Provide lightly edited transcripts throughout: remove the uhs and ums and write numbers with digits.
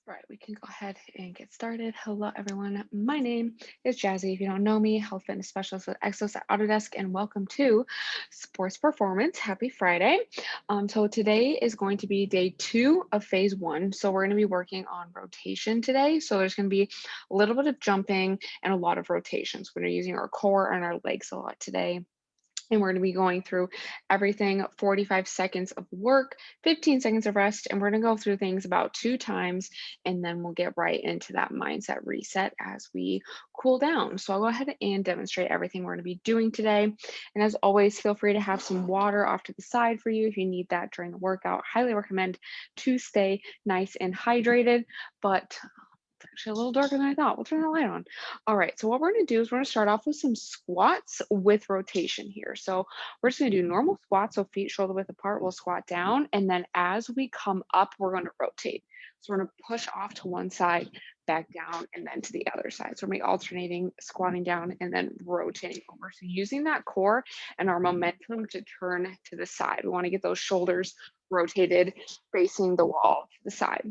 Right, we can go ahead and get started. Hello, everyone. My name is Jazzy. If you don't know me, health fitness specialist with Exos at Autodesk, and welcome to Sports Performance. Happy Friday. So today is going to be day 2 of phase 1. So we're going to be working on rotation today. So there's going to be a little bit of jumping and a lot of rotations. We're going to be using our core and our legs a lot today. And we're going to be going through everything 45 seconds of work, 15 seconds of rest, and we're going to go through things about 2 times, and then we'll get right into that mindset reset as we cool down. So I'll go ahead and demonstrate everything we're going to be doing today. And as always, feel free to have some water off to the side for you if you need that during the workout. Highly recommend to stay nice and hydrated, but it's actually a little darker than I thought. We'll turn the light on. All right, so what we're gonna do is we're gonna start off with some squats with rotation here. So we're just gonna do normal squats, so feet shoulder width apart, we'll squat down, and then as we come up, we're gonna rotate. So we're gonna push off to one side, back down, and then to the other side. So we're gonna be alternating, squatting down, and then rotating over. So using that core and our momentum to turn to the side. We wanna get those shoulders rotated, facing the wall to the side.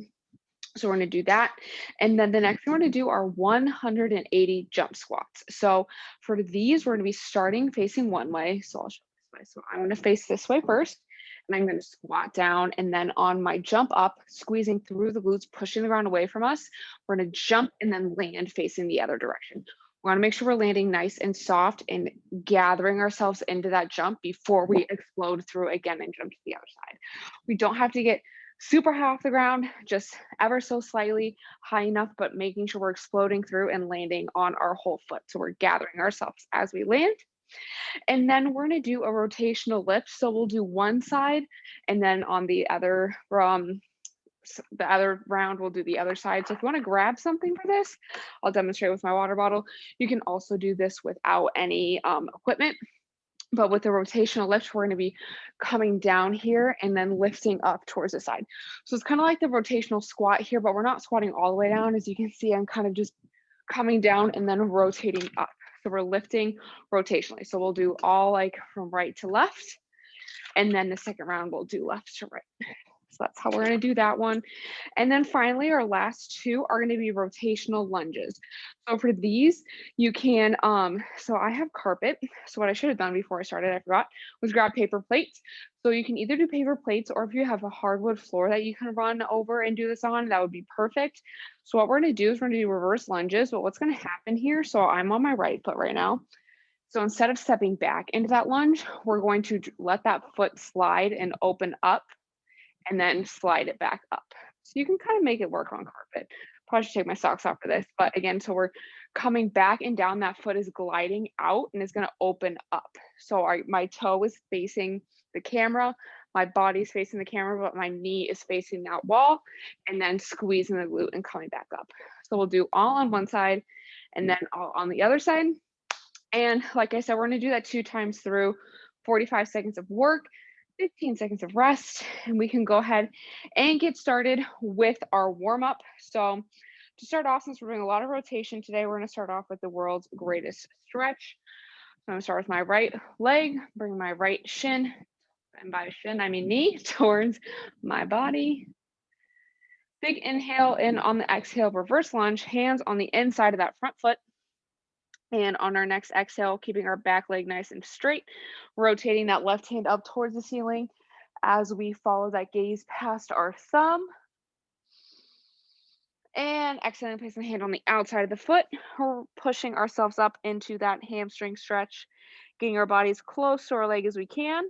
So we're going to do that. And then the next thing we're going to do are 180 jump squats. So for these, we're going to be starting facing one way. So I'll show this way. So I'm going to face this way first, and I'm going to squat down. And then on my jump up, squeezing through the glutes, pushing the ground away from us, we're going to jump and then land facing the other direction. We want to make sure we're landing nice and soft and gathering ourselves into that jump before we explode through again and jump to the other side. We don't have to get super high off the ground, just ever so slightly high enough, but making sure we're exploding through and landing on our whole foot. So we're gathering ourselves as we land. And then we're going to do a rotational lift. So we'll do one side, and then on the other round, we'll do the other side. So if you want to grab something for this, I'll demonstrate with my water bottle. You can also do this without any equipment. But with the rotational lift, we're going to be coming down here and then lifting up towards the side. So it's kind of like the rotational squat here, but we're not squatting all the way down. As you can see, I'm kind of just coming down and then rotating up. So we're lifting rotationally. So we'll do all like from right to left. And then the second round, we'll do left to right. So that's how we're going to do that one. And then finally, our last two are going to be rotational lunges. So for these, you can, so I have carpet. So what I should have done before I started, I forgot, was grab paper plates. So you can either do paper plates, or if you have a hardwood floor that you can run over and do this on, that would be perfect. So what we're going to do is we're going to do reverse lunges. But what's going to happen here, so I'm on my right foot right now. So instead of stepping back into that lunge, we're going to let that foot slide and open up and then slide it back up. So you can kind of make it work on carpet. Probably should take my socks off for this, but again, so we're coming back and down, that foot is gliding out and is gonna open up. So my toe is facing the camera, my body's facing the camera, but my knee is facing that wall, and then squeezing the glute and coming back up. So we'll do all on one side and then all on the other side. And like I said, we're gonna do that 2 times through, 45 seconds of work, 15 seconds of rest, and we can go ahead and get started with our warm up. So to start off, since we're doing a lot of rotation today, we're gonna start off with the world's greatest stretch. So I'm gonna start with my right leg, bring my right shin, and by shin, I mean knee, towards my body. Big inhale in on the exhale, reverse lunge, hands on the inside of that front foot. And on our next exhale, keeping our back leg nice and straight, rotating that left hand up towards the ceiling as we follow that gaze past our thumb. And exhaling, placing the hand on the outside of the foot. We're pushing ourselves up into that hamstring stretch, getting our bodies close to our leg as we can.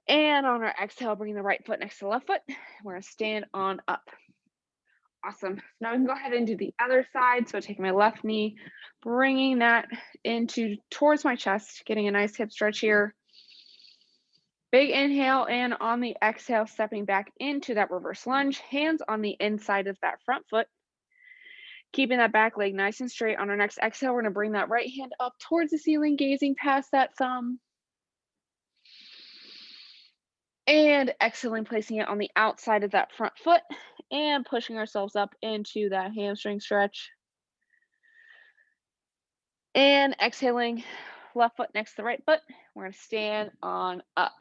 And on our exhale, bringing the right foot next to the left foot. We're going to stand on up. Awesome. So now we can go ahead and do the other side. So taking my left knee, bringing that into towards my chest, getting a nice hip stretch here. Big inhale, and on the exhale, stepping back into that reverse lunge, hands on the inside of that front foot. Keeping that back leg nice and straight. On our next exhale, we're going to bring that right hand up towards the ceiling, gazing past that thumb. And exhaling, placing it on the outside of that front foot and pushing ourselves up into that hamstring stretch. And exhaling, left foot next to the right foot. We're going to stand on up.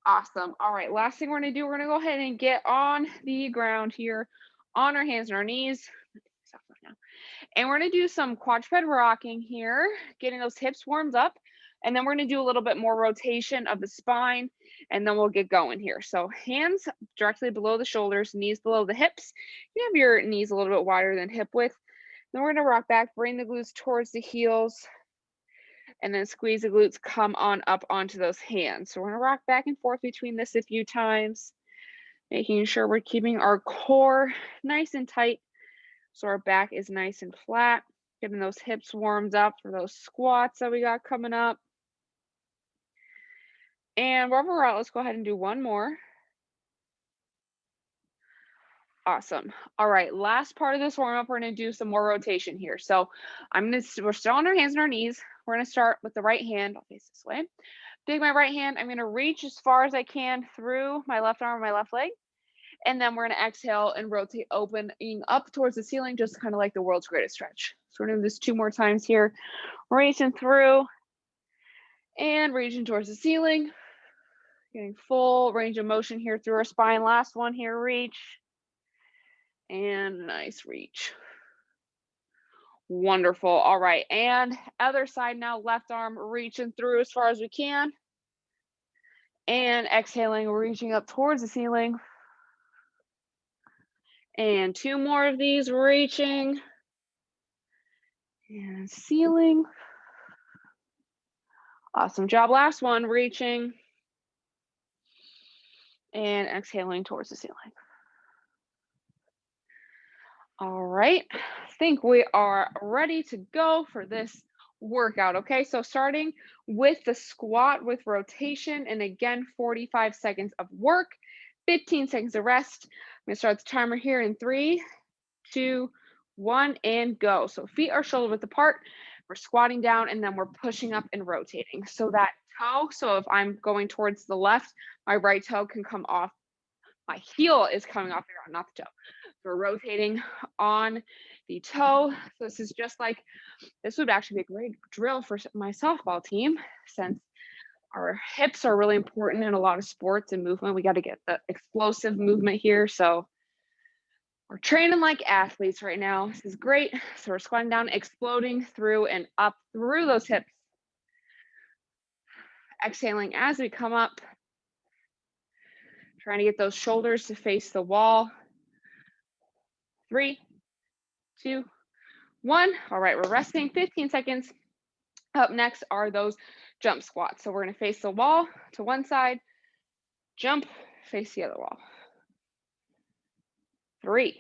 Awesome. All right, last thing we're gonna do, we're gonna go ahead and get on the ground here on our hands and our knees. And we're gonna do some quadruped rocking here, getting those hips warmed up. And then we're gonna do a little bit more rotation of the spine, and then we'll get going here. So hands directly below the shoulders, knees below the hips. You have your knees a little bit wider than hip width. Then we're gonna rock back, bring the glutes towards the heels, and then squeeze the glutes, come on up onto those hands. So we're gonna rock back and forth between this a few times, making sure we're keeping our core nice and tight so our back is nice and flat, getting those hips warmed up for those squats that we got coming up. And wherever we're at, let's go ahead and do one more. Awesome. All right, last part of this warm up, we're gonna do some more rotation here. So we're still on our hands and our knees. We're gonna start with the right hand. I'll face this way. Take my right hand, I'm gonna reach as far as I can through my left arm, my left leg. And then we're gonna exhale and rotate opening up towards the ceiling, just kind of like the world's greatest stretch. So we're gonna do this 2 more times here. Reaching through and reaching towards the ceiling. Getting full range of motion here through our spine. Last one here, reach. And nice reach. Wonderful. All right, and other side now, left arm reaching through as far as we can. And exhaling, reaching up towards the ceiling. And 2 more of these, reaching and ceiling. Awesome job. Last one, reaching and exhaling towards the ceiling. All right, I think we are ready to go for this workout. Okay, so starting with the squat with rotation, and again, 45 seconds of work, 15 seconds of rest. I'm gonna start the timer here in 3, 2, 1, and go. So feet are shoulder width apart. We're squatting down, and then we're pushing up and rotating. So that toe, so if I'm going towards the left, my right toe can come off. My heel is coming off the ground, not the toe. We're rotating on the toe. So this is just like, this would actually be a great drill for my softball team, since our hips are really important in a lot of sports and movement. We got to get the explosive movement here. So we're training like athletes right now. This is great. So we're squatting down, exploding through and up through those hips. Exhaling as we come up. Trying to get those shoulders to face the wall. 3, 2, 1. All right, we're resting 15 seconds. Up next are those jump squats. So we're gonna face the wall to one side, jump, face the other wall. 3,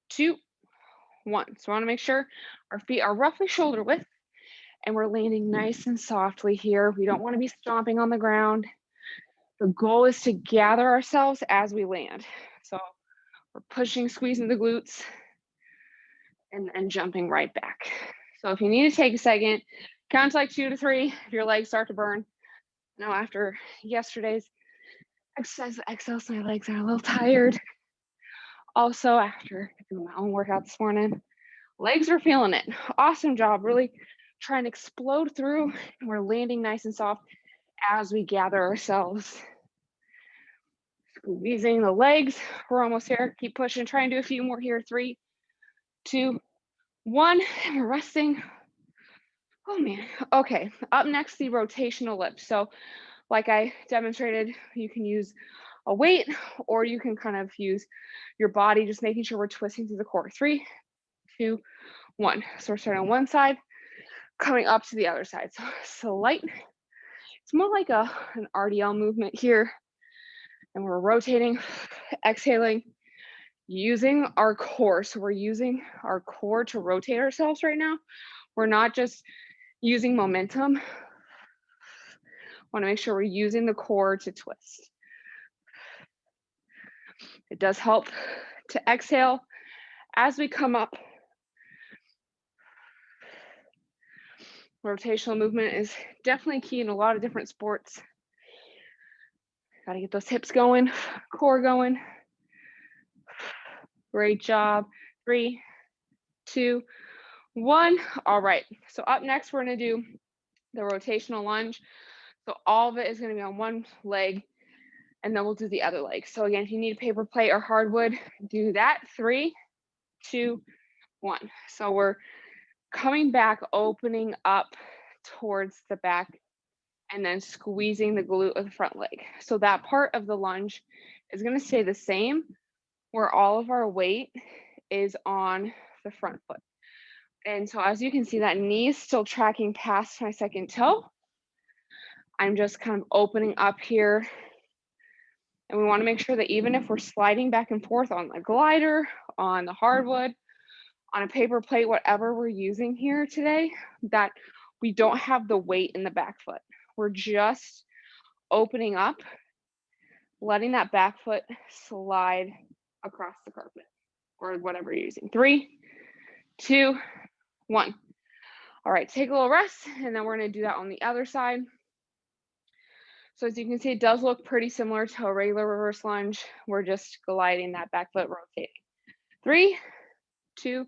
2, 1. So I wanna make sure our feet are roughly shoulder width and we're landing nice and softly here. We don't wanna be stomping on the ground. The goal is to gather ourselves as we land. So we're pushing, squeezing the glutes, and jumping right back. So if you need to take a second, count to like 2 to 3 if your legs start to burn. Now after yesterday's exercise, my legs are a little tired. Also after doing my own workout this morning, legs are feeling it. Awesome job, really trying to explode through, and we're landing nice and soft as we gather ourselves. Squeezing the legs, we're almost here, keep pushing, try and do a few more here. 3, 2, 1, and we're resting. Oh man, okay, up next, the rotational lift. So like I demonstrated, you can use a weight or you can kind of use your body, just making sure we're twisting through the core. 3, 2, 1. So we're starting on one side, coming up to the other side. So light, it's more like an RDL movement here. And we're rotating, exhaling, using our core. So we're using our core to rotate ourselves right now. We're not just using momentum. Want to make sure we're using the core to twist. It does help to exhale as we come up. Rotational movement is definitely key in a lot of different sports. Got to get those hips going, core going. Great job. 3, 2, 1. All right. So up next, we're going to do the rotational lunge. So all of it is going to be on one leg. and then we'll do the other leg. So again, if you need a paper plate or hardwood, do that. 3, 2, 1. So we're coming back, opening up towards the back, and then squeezing the glute of the front leg. So that part of the lunge is going to stay the same, where all of our weight is on the front foot. And so as you can see, that knee is still tracking past my second toe. I'm just kind of opening up here. And we want to make sure that even if we're sliding back and forth on the glider, on the hardwood, on a paper plate, whatever we're using here today, that we don't have the weight in the back foot. We're just opening up, letting that back foot slide across the carpet or whatever you're using. 3, 2, 1. All right, take a little rest, and then we're going to do that on the other side. So as you can see, it does look pretty similar to a regular reverse lunge. We're just gliding that back foot, rotating. 3, 2,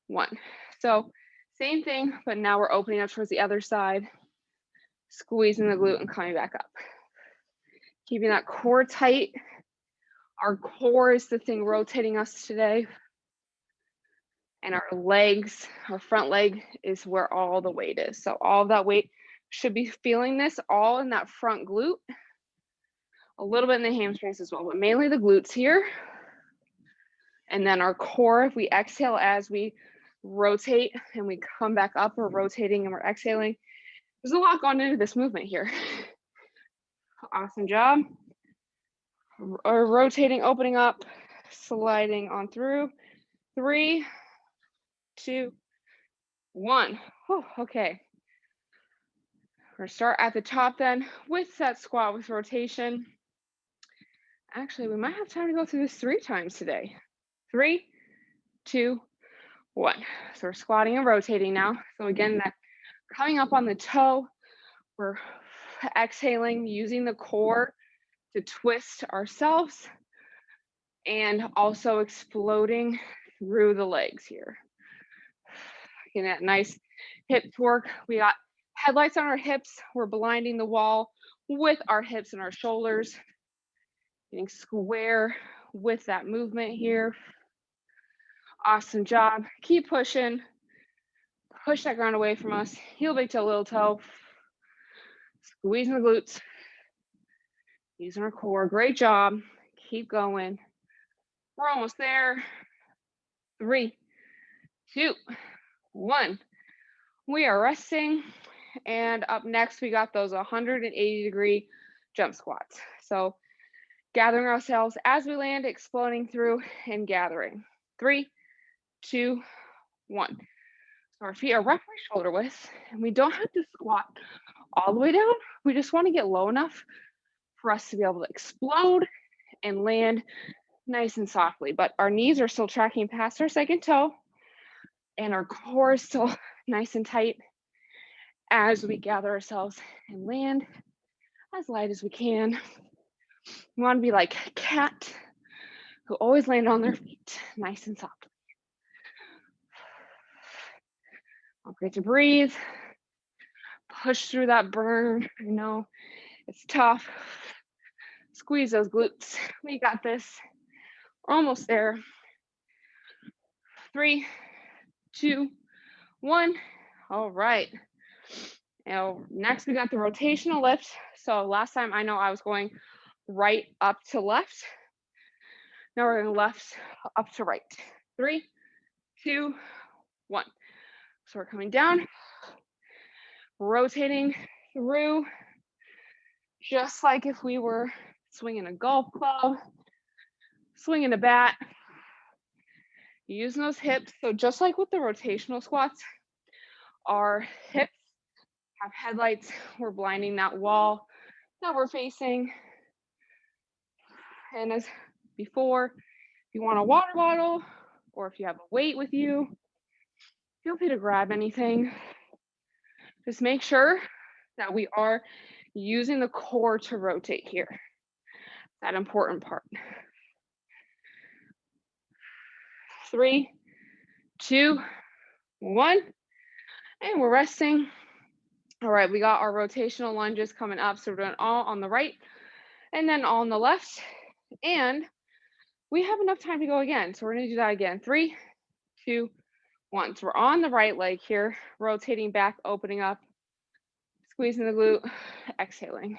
1. So same thing, but now we're opening up towards the other side, squeezing the glute and coming back up. Keeping that core tight. Our core is the thing rotating us today. And our legs, our front leg is where all the weight is. So all of that weight should be feeling this all in that front glute, a little bit in the hamstrings as well, but mainly the glutes here. And then our core, if we exhale as we rotate and we come back up, we're rotating and we're exhaling. There's a lot going into this movement here. Awesome job. Or rotating, opening up, sliding on through. 3, 2, 1. Whew, okay. We're gonna start at the top then with that squat with rotation. Actually, we might have time to go through this 3 times today. 3, 2, 1. So we're squatting and rotating now. So again, that coming up on the toe, we're exhaling, using the core to twist ourselves and also exploding through the legs here. Getting that nice hip torque. We got headlights on our hips. We're blinding the wall with our hips and our shoulders. Getting square with that movement here. Awesome job. Keep pushing. Push that ground away from us. Heel big toe, little toe. Squeezing the glutes. Using our core. Great job. Keep going. We're almost there. 3, 2, 1. We are resting. And up next, we got those 180-degree jump squats. So gathering ourselves as we land, exploding through and gathering. 3, 2, 1. So our feet are roughly shoulder width, and we don't have to squat all the way down. We just want to get low enough for us to be able to explode and land nice and softly. But our knees are still tracking past our second toe, and our core is still nice and tight as we gather ourselves and land as light as we can. We want to be like a cat who always land on their feet, nice and soft. Great to breathe. Push through that burn. I know it's tough. Squeeze those glutes. We got this. We're almost there. 3, 2, 1. All right. Now, next we got the rotational lift. So last time I know I was going right up to left. Now we're going left up to right. 3, 2, 1. So we're coming down, rotating through, just like if we were swinging a golf club, swinging a bat, using those hips. So just like with the rotational squats, our hips have headlights. We're blinding that wall that we're facing. And as before, if you want a water bottle or if you have a weight with you, feel free to grab anything. Just make sure that we are using the core to rotate here. That important part. 3, 2, 1. And we're resting. All right, we got our rotational lunges coming up. So we're doing all on the right and then on the left. And we have enough time to go again. So we're gonna do that again. 3, 2, 1. So we're on the right leg here, rotating back, opening up, squeezing the glute, exhaling.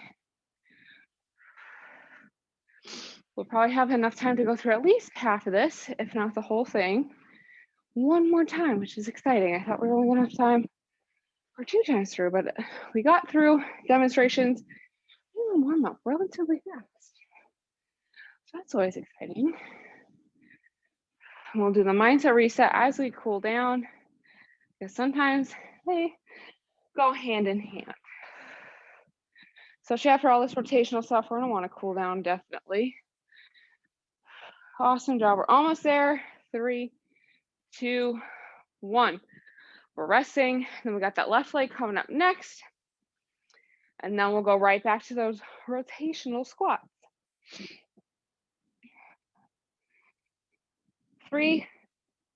We'll probably have enough time to go through at least half of this, if not the whole thing, one more time, which is exciting. I thought we were only gonna have time for 2 times through, but we got through demonstrations and warm up relatively fast. So that's always exciting. We'll do the mindset reset as we cool down, because sometimes they go hand in hand. Especially after all this rotational stuff, we're gonna wanna cool down definitely. Awesome job, we're almost there. 3, 2, 1. We're resting, then we got that left leg coming up next. And then we'll go right back to those rotational squats. 3,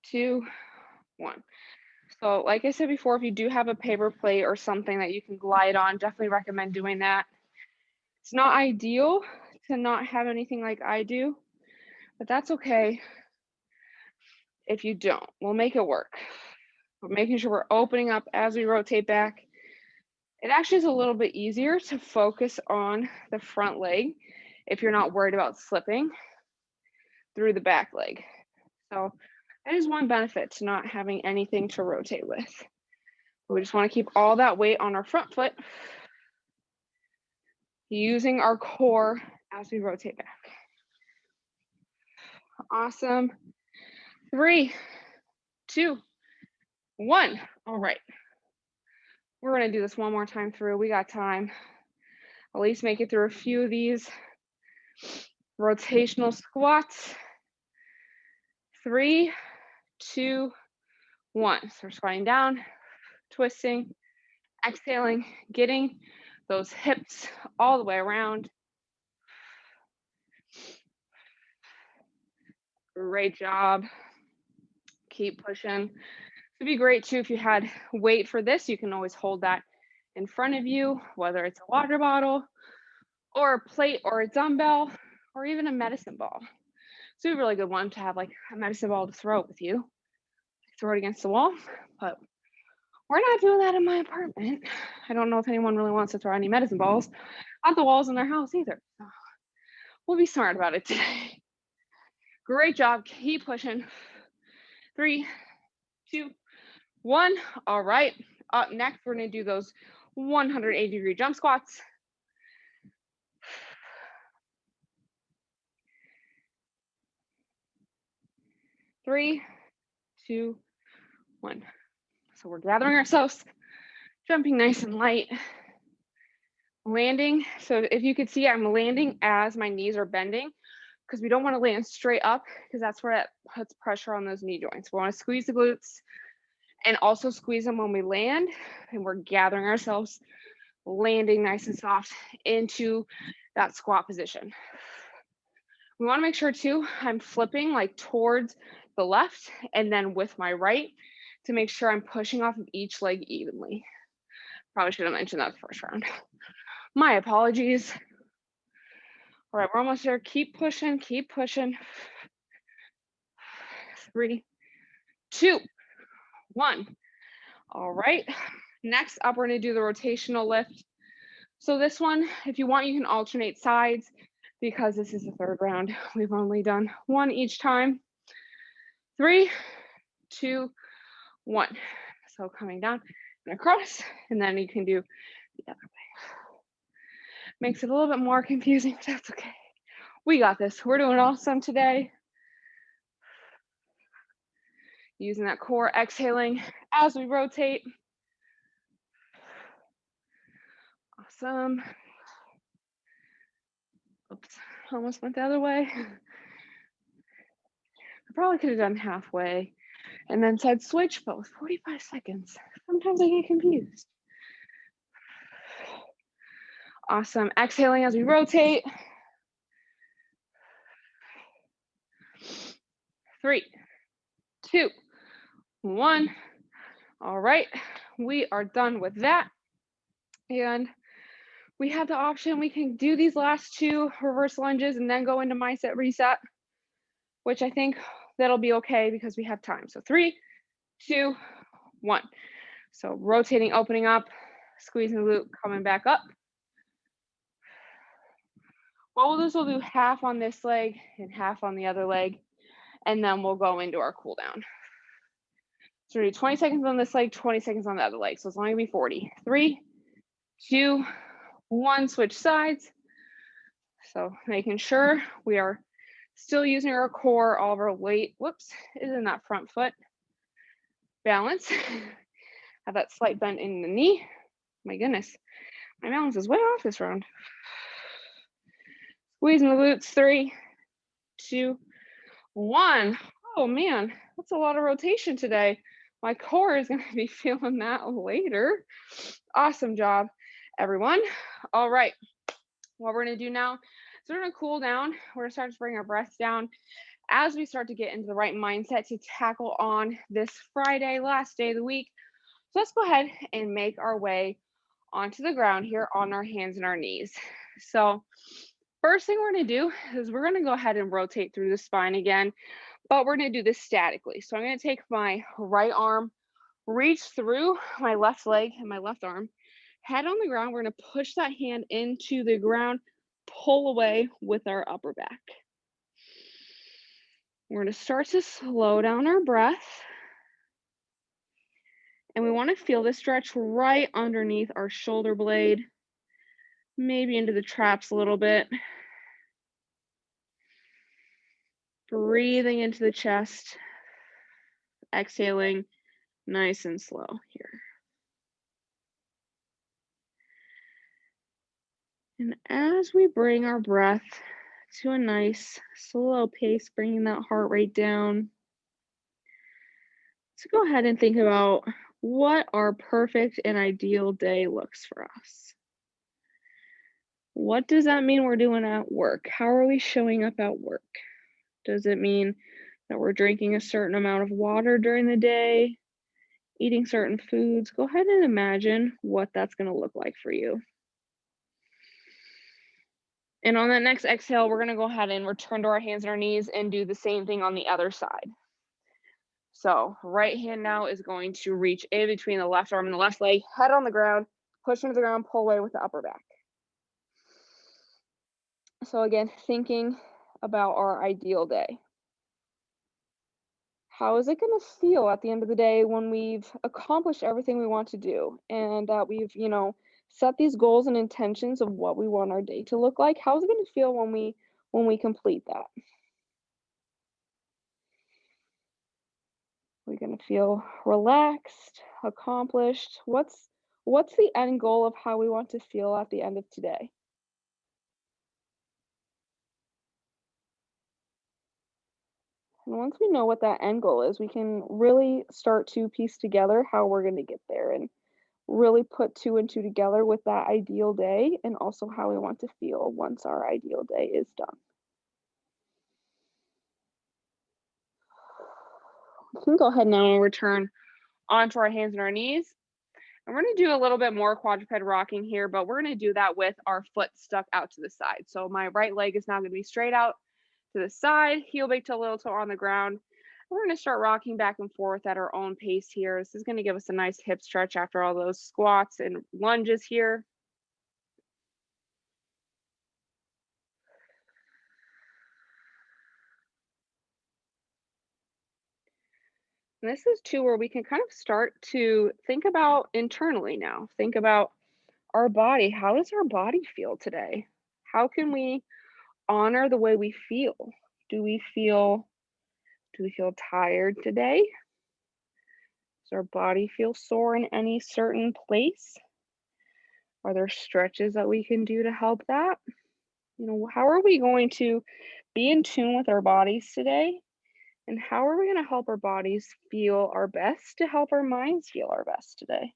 2, 1. So like I said before, if you do have a paper plate or something that you can glide on, definitely recommend doing that. It's not ideal to not have anything like I do, but that's okay if you don't. We'll make it work. We're making sure we're opening up as we rotate back. It actually is a little bit easier to focus on the front leg if you're not worried about slipping through the back leg. So that is one benefit to not having anything to rotate with. We just want to keep all that weight on our front foot, using our core as we rotate back. Awesome. 3, 2, 1. All right. We're going to do this one more time through. We got time. At least make it through a few of these. Rotational squats. 3, 2, 1. So we're squatting down, twisting, exhaling, getting those hips all the way around. Great job. Keep pushing. It'd be great too if you had weight for this. You can always hold that in front of you, whether it's a water bottle or a plate or a dumbbell or even a medicine ball. It's a really good one to have, like a medicine ball to throw with you. Throw it against the wall, but we're not doing that in my apartment. I don't know if anyone really wants to throw any medicine balls at the walls in their house either. So we'll be smart about it today. Great job. Keep pushing. 3, 2, 1. All right. Up next, we're going to do those 180-degree jump squats. 3, 2, 1. So we're gathering ourselves, jumping nice and light. Landing. So if you could see, I'm landing as my knees are bending, because we don't want to land straight up, because that's where it puts pressure on those knee joints. We want to squeeze the glutes and also squeeze them when we land, and we're gathering ourselves, landing nice and soft into that squat position. We want to make sure too, I'm flipping like towards the left and then with my right to make sure I'm pushing off of each leg evenly. Probably should have mentioned that the first round. My apologies. All right, we're almost there. Keep pushing, keep pushing. 3, 2, 1. All right, next up, we're gonna do the rotational lift. So this one, if you want, you can alternate sides, because this is the third round. We've only done one each time. 3, 2, 1. So coming down and across, and then you can do the other way. Makes it a little bit more confusing, but that's okay. We got this. We're doing awesome today. Using that core, exhaling as we rotate. Awesome. Oops, almost went the other way. I probably could have done halfway and then said switch, but with 45 seconds, sometimes I get confused. Awesome. Exhaling as we rotate. 3, 2, 1. All right, we are done with that. And we have the option, we can do these last 2 reverse lunges and then go into mindset reset, which I think that'll be okay because we have time. So 3, 2, 1. So rotating, opening up, squeezing the glute, coming back up. Well, this will do half on this leg and half on the other leg, and then we'll go into our cool down. So we'll do 20 seconds on this leg, 20 seconds on the other leg. So it's only gonna be 40. 3, 2, 1, switch sides. So making sure we are still using our core, all of our weight, whoops, is in that front foot. Balance. Have that slight bend in the knee. My goodness, my balance is way off this round. Squeezing the glutes, 3, 2, 1. Oh man, that's a lot of rotation today. My core is gonna be feeling that later. Awesome job, everyone. All right, what we're gonna do now is we're gonna cool down. We're gonna start to bring our breath down as we start to get into the right mindset to tackle on this Friday, last day of the week. So let's go ahead and make our way onto the ground here on our hands and our knees. So first thing we're gonna do is we're gonna go ahead and rotate through the spine again, but we're gonna do this statically. So I'm gonna take my right arm, reach through my left leg and my left arm, head on the ground. We're gonna push that hand into the ground, pull away with our upper back. We're gonna start to slow down our breath. And we wanna feel this stretch right underneath our shoulder blade, maybe into the traps a little bit. Breathing into the chest, exhaling nice and slow here. And as we bring our breath to a nice slow pace, bringing that heart rate down, let's go ahead and think about what our perfect and ideal day looks for us. What does that mean we're doing at work? How are we showing up at work? Does it mean that we're drinking a certain amount of water during the day, eating certain foods? Go ahead and imagine what that's going to look like for you. And on that next exhale, we're going to go ahead and return to our hands and our knees and do the same thing on the other side. So right hand now is going to reach in between the left arm and the left leg, head on the ground, push into the ground, pull away with the upper back. So again, thinking about our ideal day. How is it going to feel at the end of the day when we've accomplished everything we want to do and that we've, set these goals and intentions of what we want our day to look like? How is it going to feel when we complete that? We're going to feel relaxed, accomplished. What's the end goal of how we want to feel at the end of today? And once we know what that end goal is, we can really start to piece together how we're going to get there and really put 2 and 2 together with that ideal day and also how we want to feel once our ideal day is done. We can go ahead now and return onto our hands and our knees. And we're going to do a little bit more quadruped rocking here, but we're going to do that with our foot stuck out to the side. So my right leg is now going to be straight out to the side, heel big toe, little toe on the ground. We're going to start rocking back and forth at our own pace here. This is going to give us a nice hip stretch after all those squats and lunges here. And this is too where we can kind of start to think about internally now. Think about our body. How does our body feel today? How can we honor the way we feel? Do we feel tired today? Does our body feel sore in any certain place? Are there stretches that we can do to help that? How are we going to be in tune with our bodies today? And how are we going to help our bodies feel our best to help our minds feel our best today?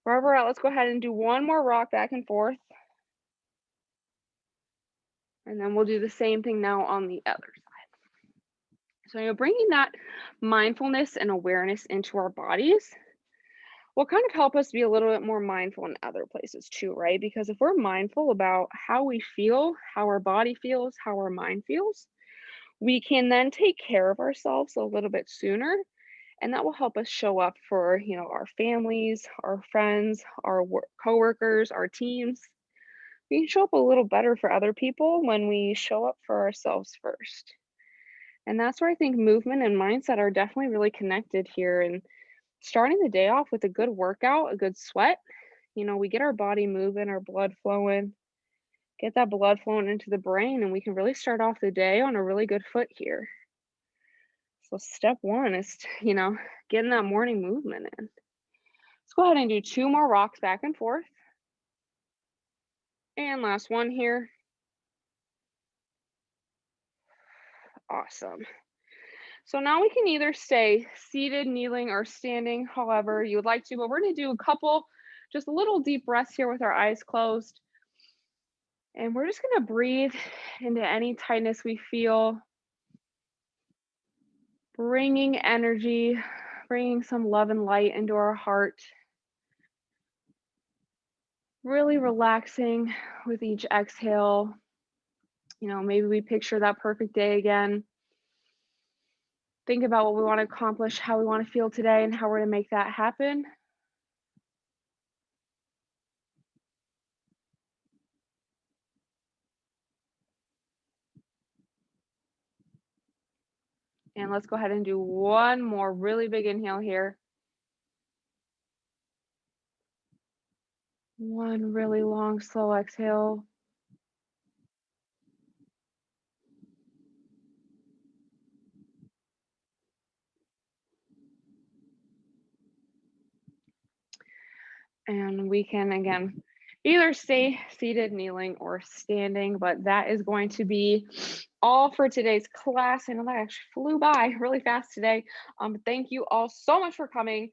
Wherever we're at, let's go ahead and do one more rock back and forth. And then we'll do the same thing now on the other side. So bringing that mindfulness and awareness into our bodies, will kind of help us be a little bit more mindful in other places too, right? Because if we're mindful about how we feel, how our body feels, how our mind feels, we can then take care of ourselves a little bit sooner. And that will help us show up for, our families, our friends, our coworkers, our teams. We can show up a little better for other people when we show up for ourselves first. And that's where I think movement and mindset are definitely really connected here. And starting the day off with a good workout, a good sweat, we get our body moving, our blood flowing, get that blood flowing into the brain, and we can really start off the day on a really good foot here. So step one is, getting that morning movement in. Let's go ahead and do 2 more rocks back and forth. And last one here. Awesome. So now we can either stay seated, kneeling, or standing, however you would like to, but we're gonna do a couple, just a little deep breaths here with our eyes closed. And we're just gonna breathe into any tightness we feel, bringing energy, bringing some love and light into our heart. Really relaxing with each exhale. Maybe we picture that perfect day again. Think about what we want to accomplish, how we want to feel today, and how we're going to make that happen. And let's go ahead and do one more really big inhale here. One really long, slow exhale. And we can, again, either stay seated, kneeling, or standing, but that is going to be all for today's class. I know that actually flew by really fast today. Thank you all so much for coming.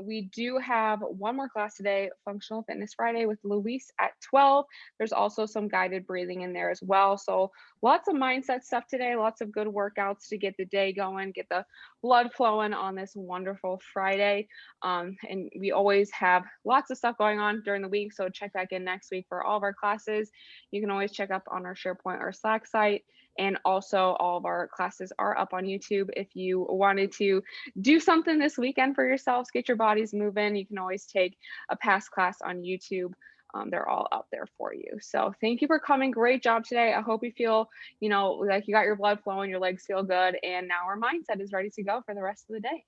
We do have one more class today, Functional Fitness Friday with Luis at 12. There's also some guided breathing in there as well. So lots of mindset stuff today, lots of good workouts to get the day going, get the blood flowing on this wonderful Friday. And we always have lots of stuff going on during the week. So check back in next week for all of our classes. You can always check up on our SharePoint or Slack site. And also all of our classes are up on YouTube. If you wanted to do something this weekend for yourselves, get your bodies moving, you can always take a past class on YouTube. They're all out there for you. So thank you for coming. Great job today. I hope you feel, like you got your blood flowing, your legs feel good, and now our mindset is ready to go for the rest of the day.